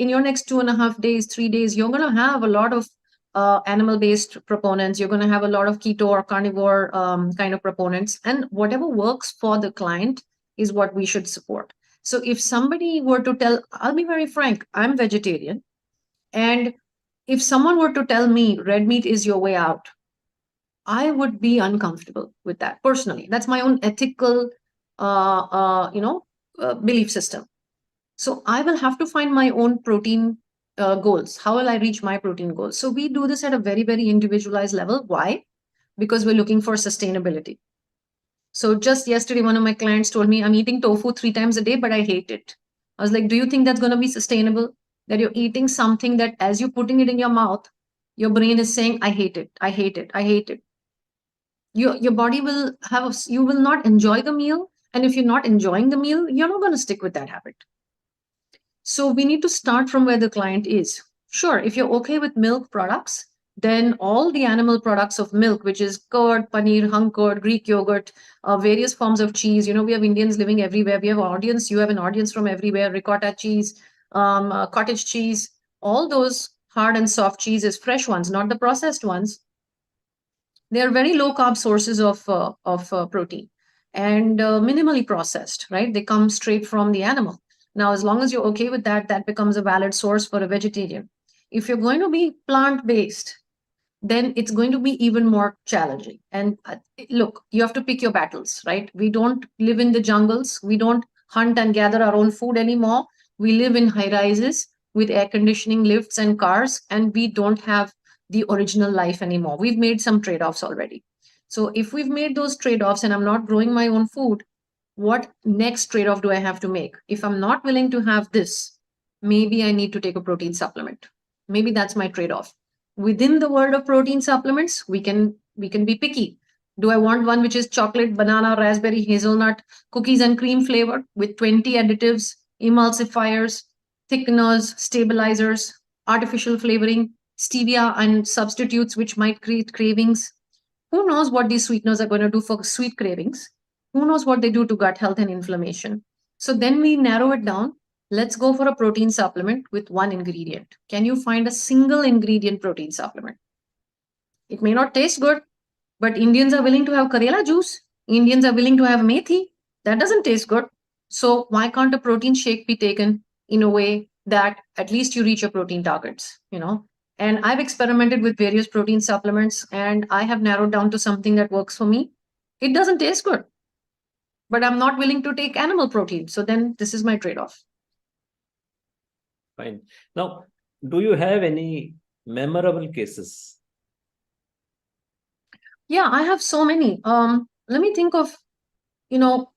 your next 2.5 days, 3 days, you're going to have a lot of animal-based proponents, you're going to have a lot of keto or carnivore kind of proponents, and whatever works for the client is what we should support. So if somebody were to tell, I'll be very frank, I'm vegetarian, and if someone were to tell me red meat is your way out, I would be uncomfortable with that personally. That's my own ethical, belief system. So I will have to find my own protein goals. How will I reach my protein goals? So we do this at a very, very individualized level. Why? Because we're looking for sustainability. So just yesterday, one of my clients told me, I'm eating tofu 3 times a day, but I hate it. I was like, do you think that's going to be sustainable? That you're eating something that as you're putting it in your mouth, your brain is saying, I hate it, I hate it, I hate it. Your body will you will not enjoy the meal. And if you're not enjoying the meal, you're not going to stick with that habit. So we need to start from where the client is. Sure, if you're okay with milk products, then all the animal products of milk, which is curd, paneer, hung curd, Greek yogurt, various forms of cheese. We have Indians living everywhere. We have audience. You have an audience from everywhere. Ricotta cheese, cottage cheese, all those hard and soft cheeses, fresh ones, not the processed ones. They are very low carb sources of protein and minimally processed, right? They come straight from the animal. Now, as long as you're okay with that, that becomes a valid source for a vegetarian. If you're going to be plant-based, then it's going to be even more challenging. And look, you have to pick your battles, right? We don't live in the jungles. We don't hunt and gather our own food anymore. We live in high rises with air conditioning, lifts, and cars, and we don't have the original life anymore. We've made some trade-offs already. So if we've made those trade-offs and I'm not growing my own food, what next trade-off do I have to make? If I'm not willing to have this, maybe I need to take a protein supplement. Maybe that's my trade-off. Within the world of protein supplements, we can be picky. Do I want one which is chocolate, banana, raspberry, hazelnut, cookies and cream flavor with 20 additives, emulsifiers, thickeners, stabilizers, artificial flavoring, stevia and substitutes which might create cravings? Who knows what these sweeteners are going to do for sweet cravings? Who knows what they do to gut health and inflammation? So then we narrow it down. Let's go for a protein supplement with one ingredient. Can you find a single ingredient protein supplement? It may not taste good, but Indians are willing to have Karela juice. Indians are willing to have methi. That doesn't taste good. So why can't a protein shake be taken in a way that at least you reach your protein targets, And I've experimented with various protein supplements and I have narrowed down to something that works for me. It doesn't taste good, but I'm not willing to take animal protein. So then this is my trade-off. Fine. Now, do you have any memorable cases? Yeah, I have so many. Let me think of,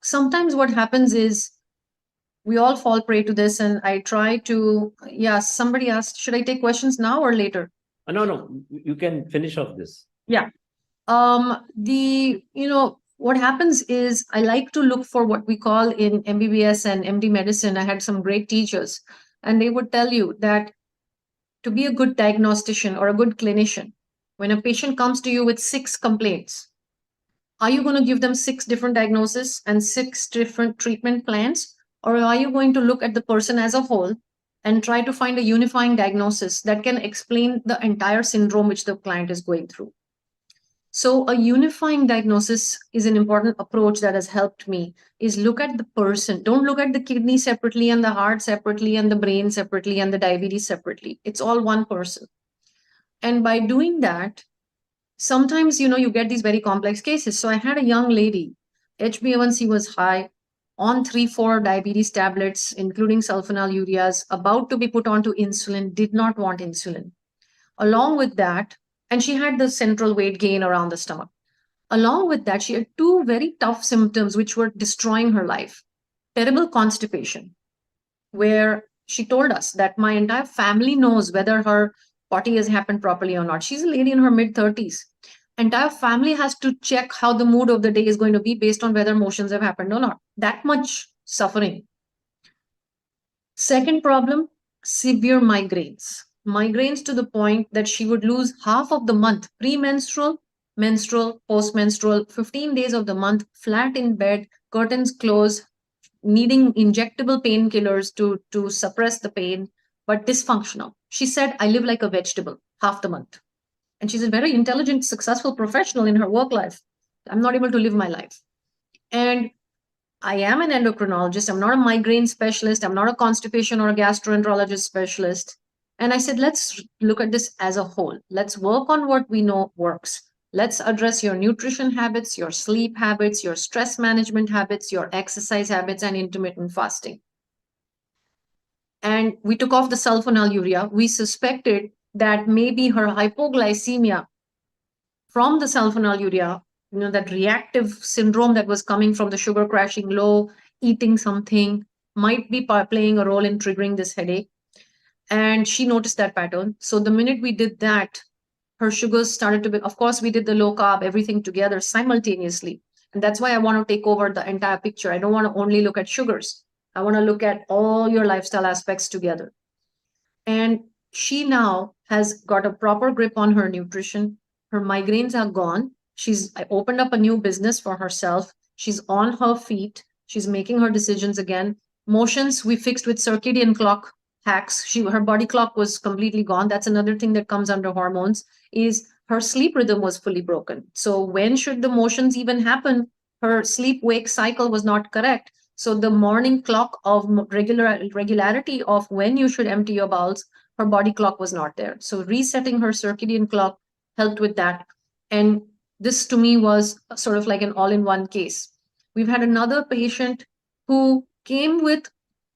sometimes what happens is we all fall prey to this, and I try to, somebody asked, should I take questions now or later? No, you can finish off this. Yeah. What happens is I like to look for what we call in MBBS and MD medicine. I had some great teachers, and they would tell you that to be a good diagnostician or a good clinician, when a patient comes to you with 6 complaints, are you going to give them 6 different diagnoses and 6 different treatment plans? Or are you going to look at the person as a whole and try to find a unifying diagnosis that can explain the entire syndrome which the client is going through? So a unifying diagnosis is an important approach that has helped me, is look at the person. Don't look at the kidney separately and the heart separately and the brain separately and the diabetes separately. It's all one person. And by doing that, sometimes, you get these very complex cases. So I had a young lady, HbA1c was high, on 3-4 diabetes tablets, including sulfonylureas, about to be put onto insulin, did not want insulin. Along with that, and she had the central weight gain around the stomach. Along with that, she had 2 very tough symptoms which were destroying her life. Terrible constipation, where she told us that my entire family knows whether her potty has happened properly or not. She's a lady in her mid-30s. Entire family has to check how the mood of the day is going to be based on whether motions have happened or not. That much suffering. Second problem, severe migraines. Migraines to the point that she would lose half of the month, premenstrual, menstrual, postmenstrual, 15 days of the month, flat in bed, curtains closed, needing injectable painkillers to suppress the pain, but dysfunctional. She said, I live like a vegetable half the month. And she's a very intelligent, successful professional in her work life. I'm not able to live my life. And I am an endocrinologist. I'm not a migraine specialist. I'm not a constipation or a gastroenterologist specialist. And I said, let's look at this as a whole. Let's work on what we know works. Let's address your nutrition habits, your sleep habits, your stress management habits, your exercise habits, and intermittent fasting. And we took off the sulfonylurea. We suspected that maybe her hypoglycemia from the sulfonylurea, that reactive syndrome that was coming from the sugar crashing low, eating something, might be playing a role in triggering this headache. And she noticed that pattern. So the minute we did that, her sugars started to be, of course, we did the low carb, everything together simultaneously. And that's why I want to take over the entire picture. I don't want to only look at sugars. I want to look at all your lifestyle aspects together. And She now has got a proper grip on her nutrition. Her migraines are gone. She's opened up a new business for herself. She's on her feet. She's making her decisions again. Motions we fixed with circadian clock hacks. Her body clock was completely gone. That's another thing that comes under hormones, is her sleep rhythm was fully broken. So when should the motions even happen? Her sleep wake cycle was not correct. So the morning clock of regularity of when you should empty your bowels, her body clock was not there. So resetting her circadian clock helped with that. And this to me was sort of like an all-in-one case. We've had another patient who came with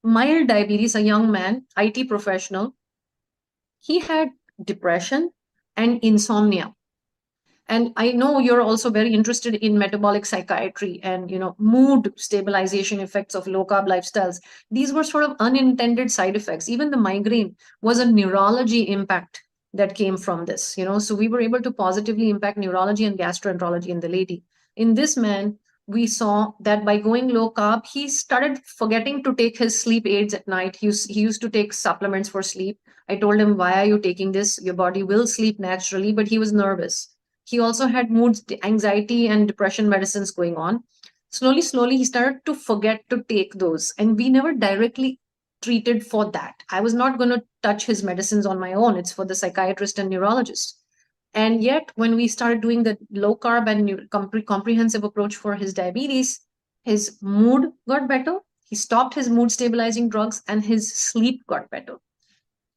mild diabetes, a young man, IT professional. He had depression and insomnia. And I know you're also very interested in metabolic psychiatry and, mood stabilization effects of low carb lifestyles. These were sort of unintended side effects. Even the migraine was a neurology impact that came from this, so we were able to positively impact neurology and gastroenterology in the lady. In this man, we saw that by going low carb, he started forgetting to take his sleep aids at night. He used to take supplements for sleep. I told him, why are you taking this? Your body will sleep naturally, but he was nervous. He also had mood, anxiety, and depression medicines going on. Slowly, he started to forget to take those. And we never directly treated for that. I was not going to touch his medicines on my own. It's for the psychiatrist and neurologist. And yet, when we started doing the low carb and comprehensive approach for his diabetes, his mood got better. He stopped his mood stabilizing drugs and his sleep got better.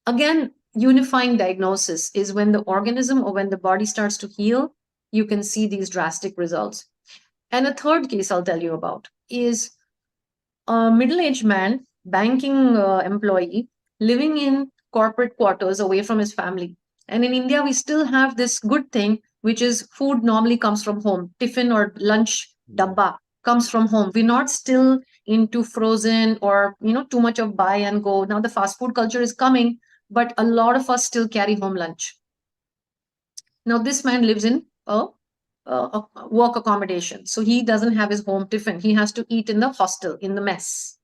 Again, unifying diagnosis is when the organism or when the body starts to heal, you can see these drastic results. And a third case I'll tell you about is a middle-aged man, banking employee, living in corporate quarters away from his family. And in India, we still have this good thing, which is food normally comes from home. Tiffin or lunch dabba comes from home. We're not still into frozen or, too much of buy and go. Now the fast food culture is coming, but a lot of us still carry home lunch. Now, this man lives in a work accommodation. So he doesn't have his home tiffin. He has to eat in the hostel, in the mess.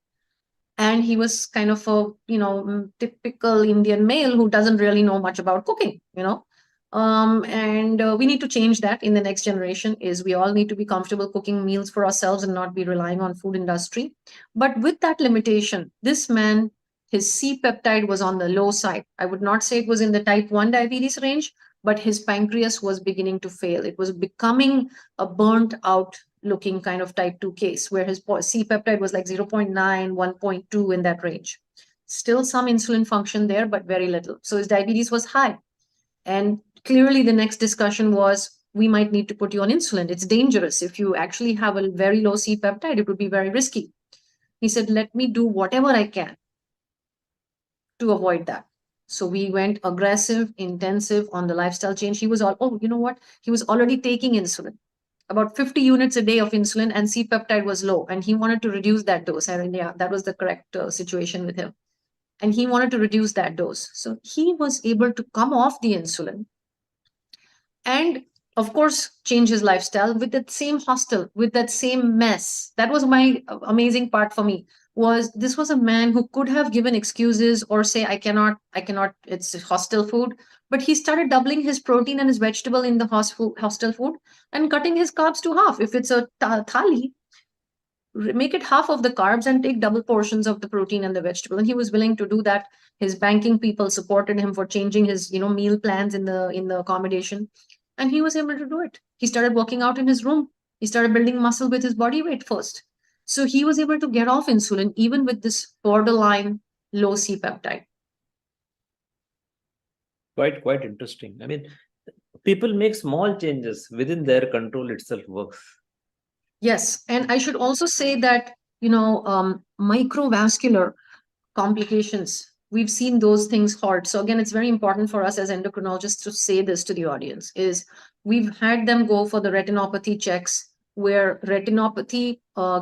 And he was kind of a, typical Indian male who doesn't really know much about cooking, and we need to change that in the next generation. Is we all need to be comfortable cooking meals for ourselves and not be relying on food industry. But with that limitation, this man, his C-peptide was on the low side. I would not say it was in the type 1 diabetes range, but his pancreas was beginning to fail. It was becoming a burnt out looking kind of type 2 case where his C-peptide was like 0.9, 1.2 in that range. Still some insulin function there, but very little. So his diabetes was high. And clearly the next discussion was, we might need to put you on insulin. It's dangerous. If you actually have a very low C-peptide, it would be very risky. He said, let me do whatever I can to avoid that. So we went aggressive, intensive on the lifestyle change. He was He was already taking insulin, about 50 units a day of insulin, and C-peptide was low. And he wanted to reduce that dose. And yeah, that was the correct situation with him. And he wanted to reduce that dose. So he was able to come off the insulin and, of course, change his lifestyle with that same hostel, with that same mess. That was my amazing part for me. This was a man who could have given excuses or say, I cannot, it's hostel food. But he started doubling his protein and his vegetable in the hostel food and cutting his carbs to half. If it's a thali, make it half of the carbs and take double portions of the protein and the vegetable. And he was willing to do that. His banking people supported him for changing his, meal plans in the accommodation. And he was able to do it. He started working out in his room. He started building muscle with his body weight first. So he was able to get off insulin even with this borderline low C-peptide. Quite interesting. I mean, people make small changes within their control itself works. Yes. And I should also say that, microvascular complications, we've seen those things halt. So again, it's very important for us as endocrinologists to say this to the audience, is we've had them go for the retinopathy checks where retinopathy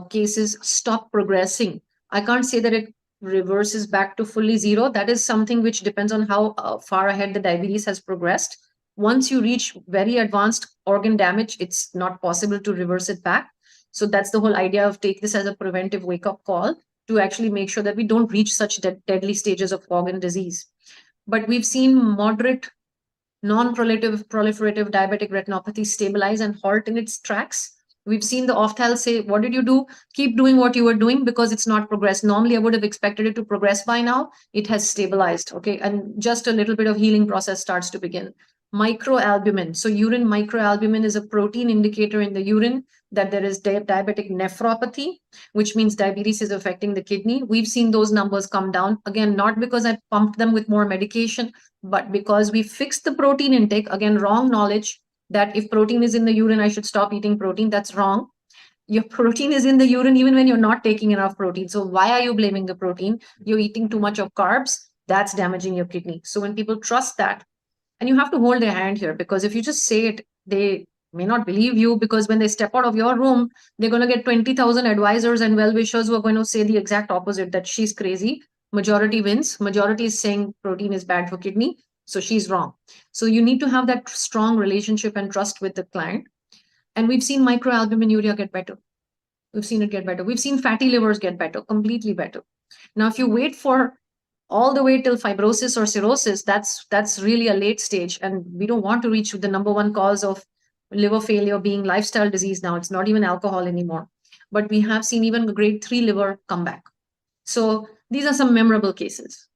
cases stop progressing. I can't say that it reverses back to fully zero. That is something which depends on how far ahead the diabetes has progressed. Once you reach very advanced organ damage, it's not possible to reverse it back. So that's the whole idea of take this as a preventive wake-up call to actually make sure that we don't reach such deadly stages of organ disease. but we've seen moderate non-proliferative diabetic retinopathy stabilize and halt in its tracks. We've seen the ophthal say, what did you do? Keep doing what you were doing because it's not progressed. Normally, I would have expected it to progress by now. It has stabilized, okay? And just a little bit of healing process starts to begin. Microalbumin. So urine microalbumin is a protein indicator in the urine that there is diabetic nephropathy, which means diabetes is affecting the kidney. We've seen those numbers come down. Again, not because I pumped them with more medication, but because we fixed the protein intake. Again, wrong knowledge that if protein is in the urine, I should stop eating protein. That's wrong. Your protein is in the urine even when you're not taking enough protein. So why are you blaming the protein? You're eating too much of carbs. That's damaging your kidney. So when people trust that, and you have to hold their hand here, because if you just say it, they may not believe you, because when they step out of your room, they're going to get 20,000 advisors and well-wishers who are going to say the exact opposite, that she's crazy. Majority wins. Majority is saying protein is bad for kidney, so she's wrong. So you need to have that strong relationship and trust with the client. And we've seen microalbuminuria get better. We've seen it get better. We've seen fatty livers get better, completely better. Now, if you wait for all the way till fibrosis or cirrhosis, that's really a late stage. And we don't want to reach the number one cause of liver failure being lifestyle disease now. It's not even alcohol anymore. But we have seen even grade 3 liver come back. So these are some memorable cases.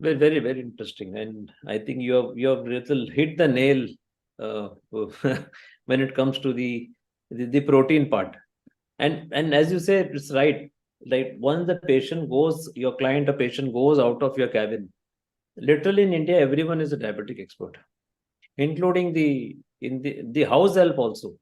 Very, very, very interesting. And I think you have hit the nail when it comes to the protein part. And as you say, it's right. Like once the patient goes, your client, a patient goes out of your cabin, literally in India, everyone is a diabetic expert, including the house help also.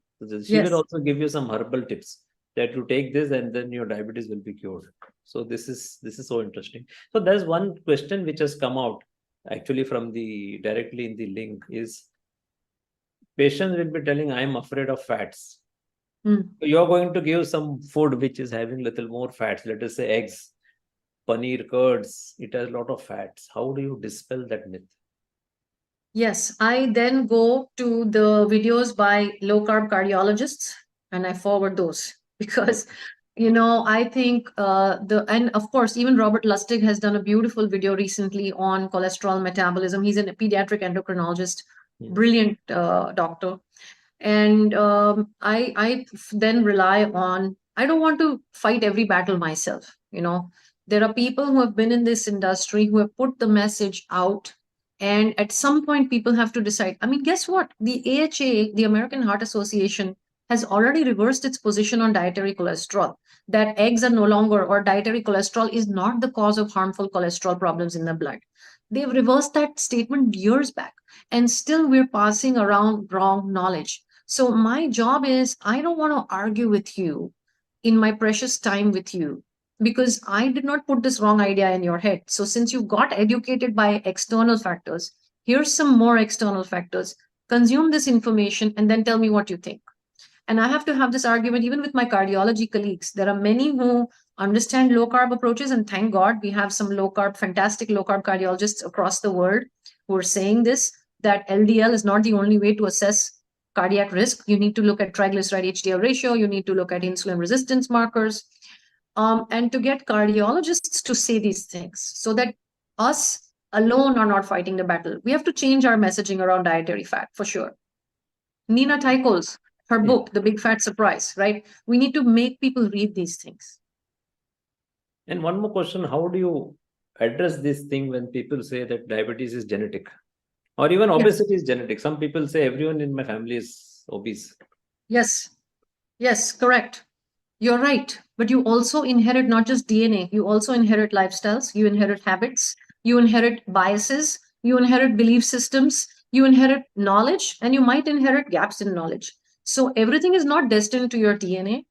She will also give you some herbal tips that you take this and then your diabetes will be cured. So this is so interesting. So there's one question which has come out actually from directly in the link is patients will be telling, I'm afraid of fats. So you're going to give some food which is having little more fats, let us say eggs, paneer, curds, it has a lot of fats. How do you dispel that myth? Yes, I then go to the videos by low-carb cardiologists and I forward those because, I think and of course, even Robert Lustig has done a beautiful video recently on cholesterol metabolism. He's a pediatric endocrinologist, brilliant doctor. And I then rely on, I don't want to fight every battle myself. There are people who have been in this industry who have put the message out. And at some point, people have to decide. I mean, guess what? The AHA, the American Heart Association, has already reversed its position on dietary cholesterol, that eggs are no longer, or dietary cholesterol is not the cause of harmful cholesterol problems in the blood. They've reversed that statement years back. And still, we're passing around wrong knowledge. So my job is, I don't want to argue with you in my precious time with you, because I did not put this wrong idea in your head. So since you got educated by external factors, here's some more external factors. Consume this information and then tell me what you think. And I have to have this argument even with my cardiology colleagues. There are many who understand low-carb approaches, and thank God we have some fantastic low-carb cardiologists across the world who are saying this, that LDL is not the only way to assess cardiac risk. You need to look at triglyceride HDL ratio. You need to look at insulin resistance markers. And to get cardiologists to say these things so that us alone are not fighting the battle. We have to change our messaging around dietary fat for sure. Nina Tychols, her book, The Big Fat Surprise, right? We need to make people read these things. And one more question, how do you address this thing when people say that diabetes is genetic? Or even obesity is genetic. Some people say everyone in my family is obese. Yes, correct. You're right. But you also inherit not just DNA, you also inherit lifestyles, you inherit habits, you inherit biases, you inherit belief systems, you inherit knowledge, and you might inherit gaps in knowledge. So everything is not destined to your DNA.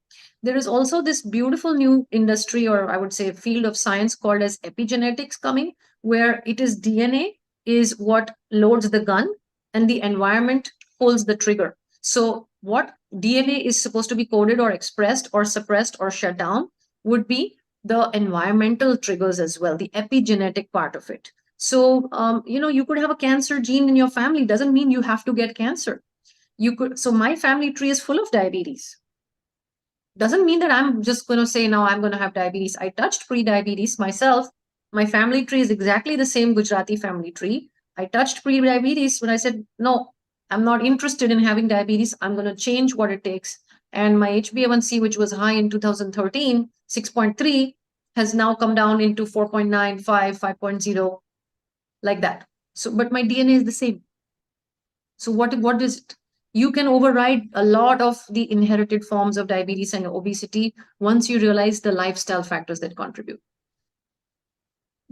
There is also this beautiful new industry, or I would say field of science called as epigenetics coming, where it is DNA is what loads the gun and the environment pulls the trigger. So what DNA is supposed to be coded or expressed or suppressed or shut down would be the environmental triggers as well, the epigenetic part of it. So, you could have a cancer gene in your family. Doesn't mean you have to get cancer. So my family tree is full of diabetes. Doesn't mean that I'm just going to say, now I'm going to have diabetes. I touched pre-diabetes myself, My family tree is exactly the same Gujarati family tree. I touched pre-diabetes when I said, no, I'm not interested in having diabetes. I'm going to change what it takes. And my HbA1c, which was high in 2013, 6.3, has now come down into 4.9, 5, 5.0, like that. So, but my DNA is the same. So what is it? You can override a lot of the inherited forms of diabetes and obesity once you realize the lifestyle factors that contribute.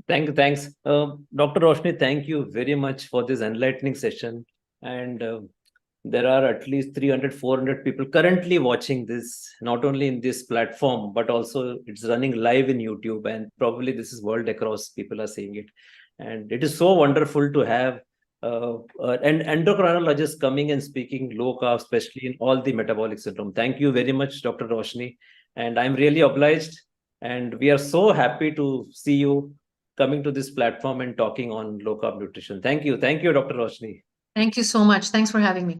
Thanks. Dr. Roshni, thank you very much for this enlightening session. And there are at least 300, 400 people currently watching this, not only in this platform, but also it's running live in YouTube. And probably this is world across, people are seeing it. And it is so wonderful to have an endocrinologist coming and speaking low carb, especially in all the metabolic syndrome. Thank you very much, Dr. Roshni. And I'm really obliged. And we are so happy to see you coming to this platform and talking on low carb nutrition. Thank you. Thank you, Dr. Roshni. Thank you so much. Thanks for having me.